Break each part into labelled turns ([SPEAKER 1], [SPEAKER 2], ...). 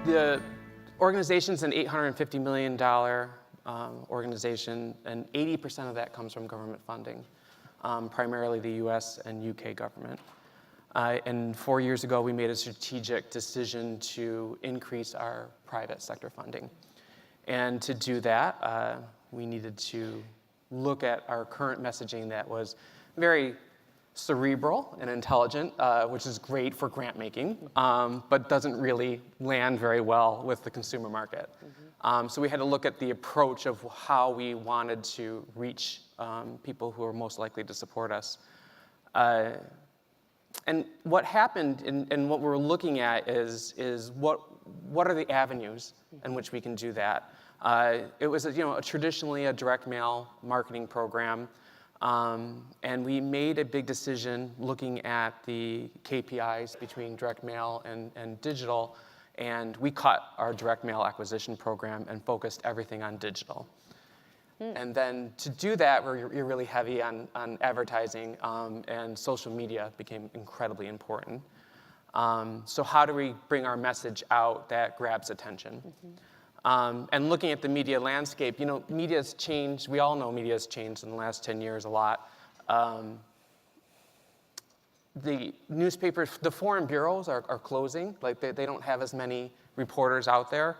[SPEAKER 1] The organization's an $850 million organization, and 80% of that comes from government funding, primarily the US and UK government. And 4 years ago, we made a strategic decision to increase our private sector funding. And to do that, we needed to look at our current messaging that was very cerebral and intelligent, which is great for grant making, but doesn't really land very well with the consumer market. So we had to look at the approach of how we wanted to reach people who are most likely to support us. And what happened and what we're looking at is what are the avenues in which we can do that. It was traditionally a direct mail marketing program. And we made a big decision looking at the KPIs between direct mail and digital, and we cut our direct mail acquisition program and focused everything on digital. And then to do that, we're really heavy on advertising, and social media became incredibly important. So how do we bring our message out that grabs attention? And looking at the media landscape, media's changed. We all know media's changed in the last 10 years a lot. The newspapers, the foreign bureaus are closing. Like they don't have as many reporters out there.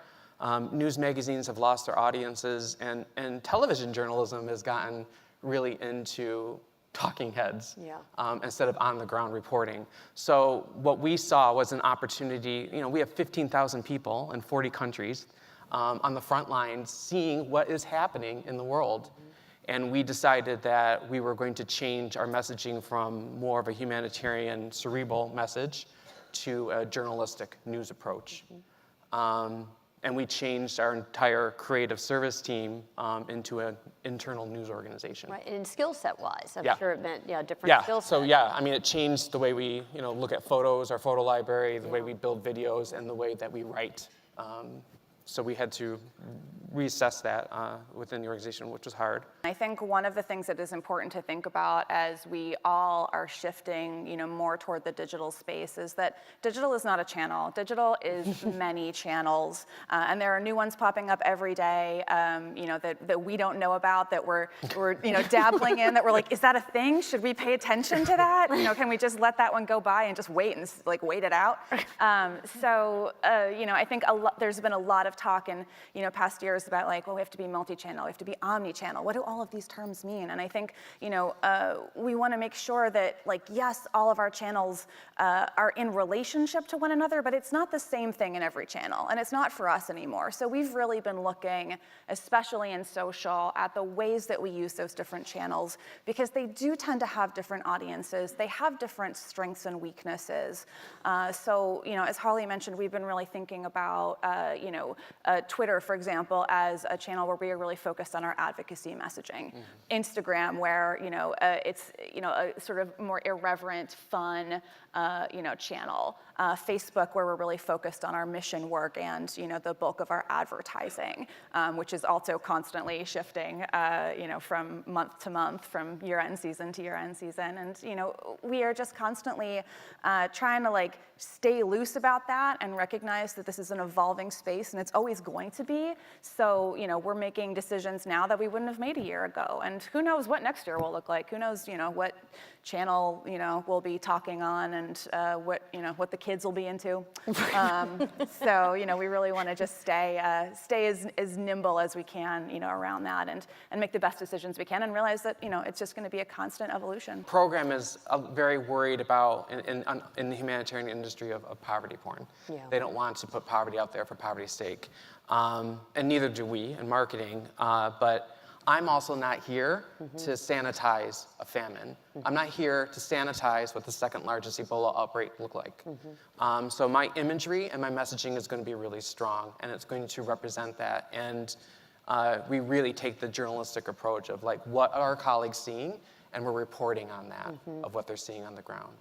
[SPEAKER 1] News magazines have lost their audiences, and television journalism has gotten really into talking heads instead of on-the-ground reporting. So what we saw was an opportunity. We have 15,000 people in 40 countries. On the front lines, seeing what is happening in the world. And we decided that we were going to change our messaging from more of a humanitarian, cerebral message to a journalistic news approach. And we changed our entire creative service team into an internal news organization.
[SPEAKER 2] Right, and skill set wise, I'm sure it meant different skill sets.
[SPEAKER 1] So it changed the way we look at photos, our photo library, the way we build videos, and the way that we write. So we had to reassess that within the organization, which was hard.
[SPEAKER 3] I think one of the things that is important to think about as we all are shifting, more toward the digital space is that digital is not a channel. Digital is many channels, and there are new ones popping up every day, that we don't know about, that we're dabbling in, that we're like, is that a thing? Should we pay attention to that? Can we just let that one go by and just wait and wait it out? I think there's been a lot of talk in past years about we have to be multi-channel, we have to be omni-channel. What do all of these terms mean? And I think we want to make sure that yes, all of our channels are in relationship to one another, but it's not the same thing in every channel, and it's not for us anymore. So we've really been looking, especially in social, at the ways that we use those different channels, because they do tend to have different audiences. They have different strengths and weaknesses. As Holly mentioned, we've been really thinking about Twitter, for example, as a channel where we are really focused on our advocacy messaging. Instagram, where it's a sort of more irreverent, fun channel. Facebook, where we're really focused on our mission work and the bulk of our advertising, which is also constantly shifting from month to month, from year-end season to year-end season. And we are just constantly trying to stay loose about that and recognize that this is an evolving space and it's always going to be. So we're making decisions now that we wouldn't have made a year ago. And who knows what next year will look like? Who knows what channel we'll be talking on and what the kids will be into. We really want to just stay as nimble as we can around that and make the best decisions we can and realize that it's just going to be a constant evolution.
[SPEAKER 1] Program is very worried about in the humanitarian industry of poverty porn. They don't want to put poverty out there for poverty's sake, and neither do we in marketing. But I'm also not here to sanitize a famine. I'm not here to sanitize what the second largest Ebola outbreak looked like. So my imagery and my messaging is going to be really strong, and it's going to represent that. And we really take the journalistic approach of what are our colleagues seeing, and we're reporting on that, of what they're seeing on the ground.